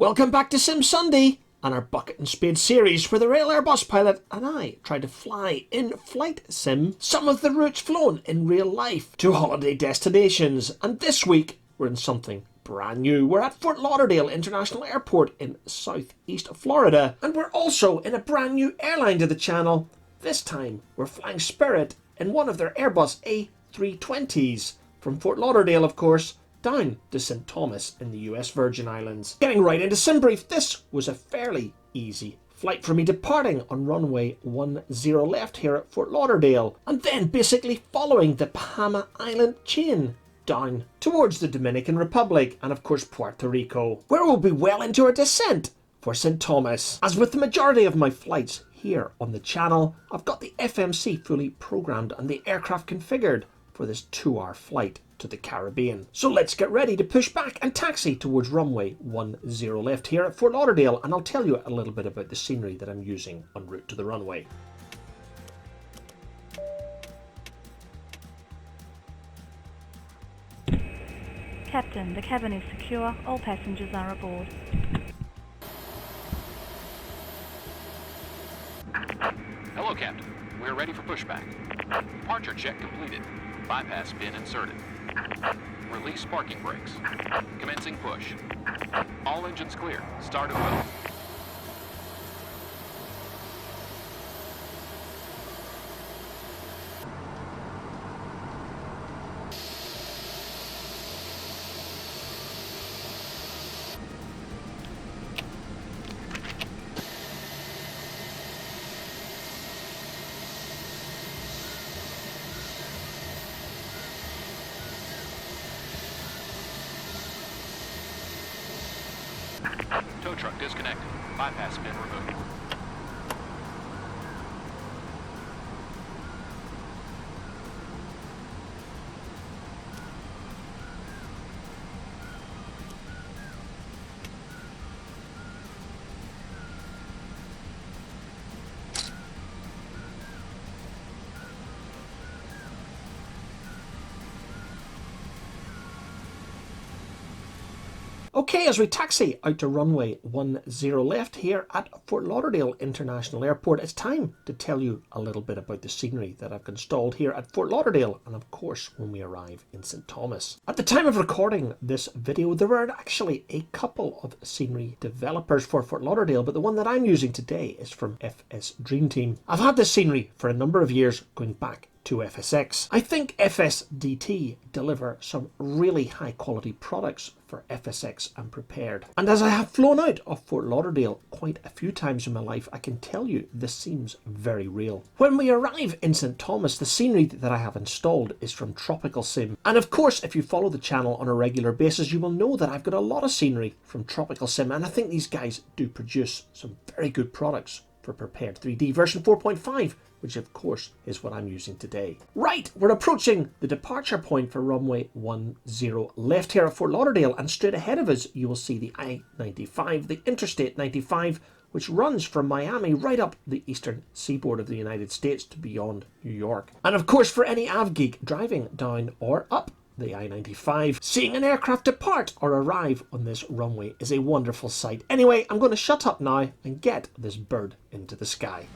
Welcome back to Sim Sunday and our Bucket Spade Series, where the Rail Airbus pilot and I try to fly in flight sim some of the routes flown in real life to holiday destinations. And this week we're in something brand new. We're at Fort Lauderdale International Airport in southeast Florida, and we're also in a brand new airline to the channel. This time we're flying Spirit in one of their Airbus A320s from Fort Lauderdale, of course, down to St Thomas in the US Virgin Islands. Getting right into sim brief, this was a fairly easy flight for me, departing on runway 10 left here at Fort Lauderdale, and then basically following the Bahama Island chain down towards the Dominican Republic and of course Puerto Rico, where we'll be well into our descent for St Thomas. As with the majority of my flights here on the channel, I've got the FMC fully programmed and the aircraft configured for this 2-hour flight to the Caribbean. So let's get ready to push back and taxi towards runway 10 left here at Fort Lauderdale, and I'll tell you a little bit about the scenery that I'm using en route to the runway. Captain, the cabin is secure. All passengers are aboard. Hello, Captain. We're ready for pushback. Departure check completed. Bypass pin inserted. Release parking brakes. Commencing push. All engines clear. Start at will. Tow truck disconnected. Bypass pin removed. Okay, as we taxi out to runway 10 left here at Fort Lauderdale International Airport, it's time to tell you a little bit about the scenery that I've installed here at Fort Lauderdale and of course when we arrive in St Thomas. At the time of recording this video, there were actually a couple of scenery developers for Fort Lauderdale, but the one that I'm using today is from FS Dream Team. I've had this scenery for a number of years, going back to FSX. I think FSDT deliver some really high quality products for FSX and Prepared. And as I have flown out of Fort Lauderdale quite a few times in my life, I can tell you this seems very real. When we arrive in St Thomas, the scenery that I have installed is from Tropicalsim. And of course, if you follow the channel on a regular basis, you will know that I've got a lot of scenery from Tropicalsim, and I think these guys do produce some very good products for Prepared 3D version 4.5, which of course is what I'm using today. Right, we're approaching the departure point for runway 10 left here at Fort Lauderdale, and straight ahead of us you will see the I-95, the Interstate 95, which runs from Miami right up the eastern seaboard of the United States to beyond New York. And of course, for any AvGeek driving down or up the I-95, seeing an aircraft depart or arrive on this runway is a wonderful sight. Anyway, I'm going to shut up now and get this bird into the sky.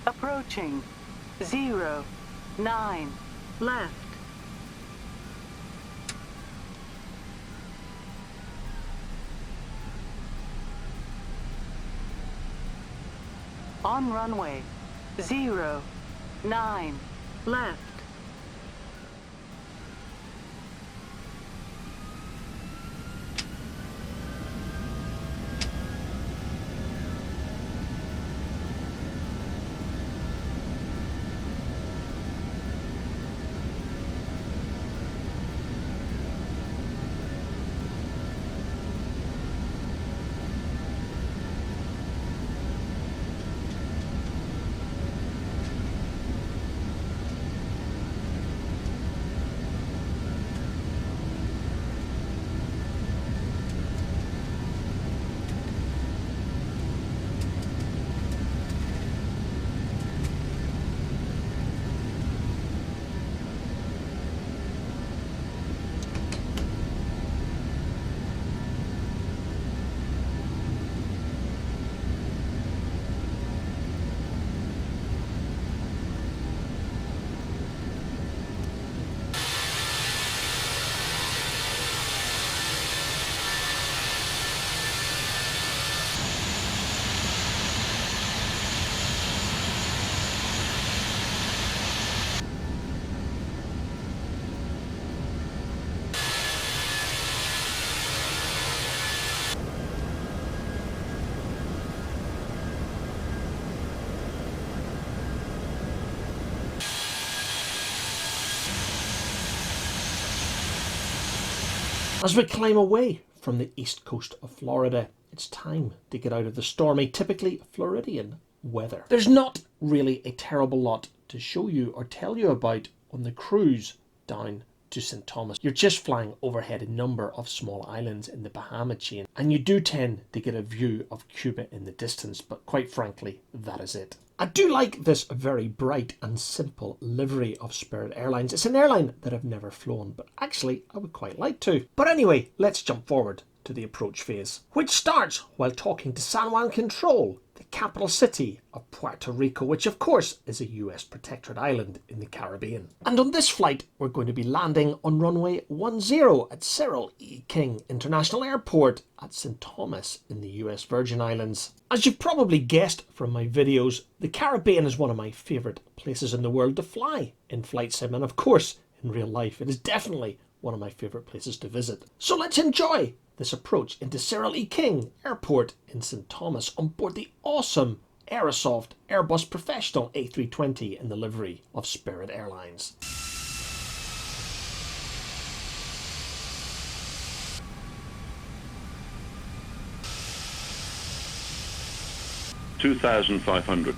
Approaching 09 left. On runway 09 left. As we climb away from the east coast of Florida, it's time to get out of the stormy, typically Floridian weather. There's not really a terrible lot to show you or tell you about on the cruise down to St Thomas. You're just flying overhead a number of small islands in the Bahama chain, and you do tend to get a view of Cuba in the distance, but quite frankly, that is it. I do like this very bright and simple livery of Spirit Airlines. It's an airline that I've never flown, but actually I would quite like to. But anyway, let's jump forward to the approach phase, which starts while talking to San Juan Control, the capital city of Puerto Rico, which of course is a US protectorate island in the Caribbean. And on this flight, we're going to be landing on runway 10 at Cyril E. King International Airport at St Thomas in the US Virgin Islands. As you've probably guessed from my videos, the Caribbean is one of my favourite places in the world to fly in flight sim, and of course in real life it is definitely one of my favourite places to visit. So let's enjoy this approach into Cyril E. King Airport in St Thomas on board the awesome Aerosoft Airbus Professional A320 in the livery of Spirit Airlines. $2,500.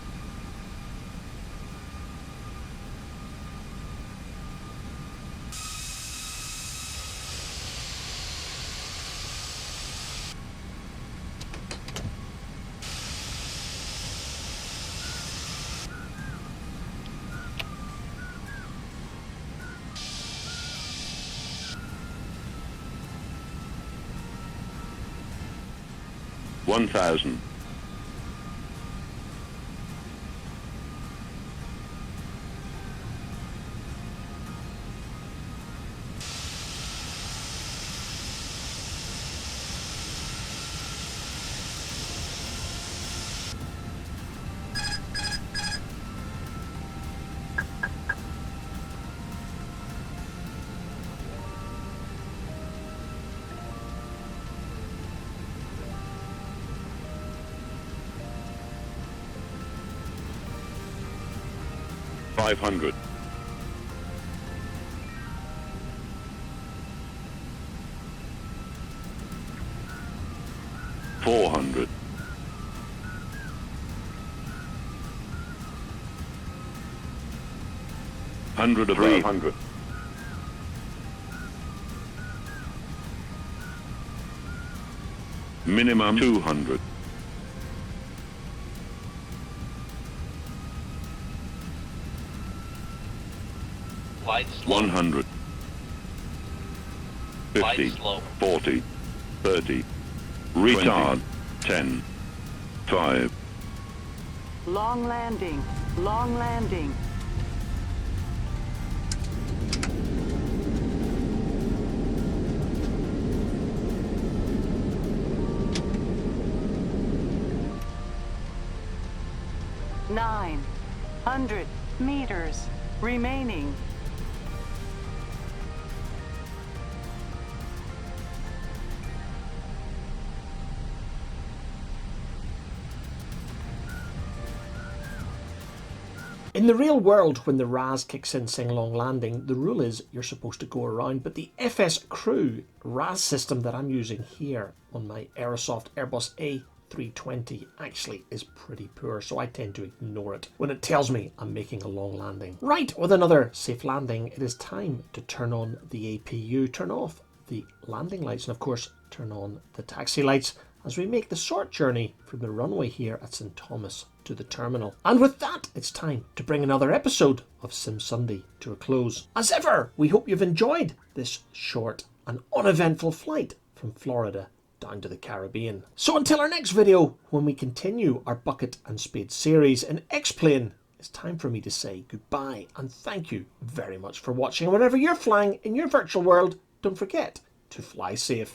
$1,000. $500. $400. $100 of $300. Minimum $200. Lights 100. 50. Lights low. 40. 30. Retard. 10. 5. Long landing. Long landing. Nine 100 meters remaining. In the real world, when the RAS kicks in saying long landing, the rule is you're supposed to go around, but the FS Crew RAS system that I'm using here on my Aerosoft Airbus A320 actually is pretty poor, so I tend to ignore it when it tells me I'm making a long landing. Right, with another safe landing, it is time to turn on the APU, turn off the landing lights, and of course turn on the taxi lights as we make the short journey from the runway here at St Thomas to the terminal. And with that, it's time to bring another episode of Sim Sunday to a close. As ever, we hope you've enjoyed this short and uneventful flight from Florida down to the Caribbean. So until our next video, when we continue our Bucket and Spade series in X-Plane, it's time for me to say goodbye and thank you very much for watching. And whenever you're flying in your virtual world, don't forget to fly safe.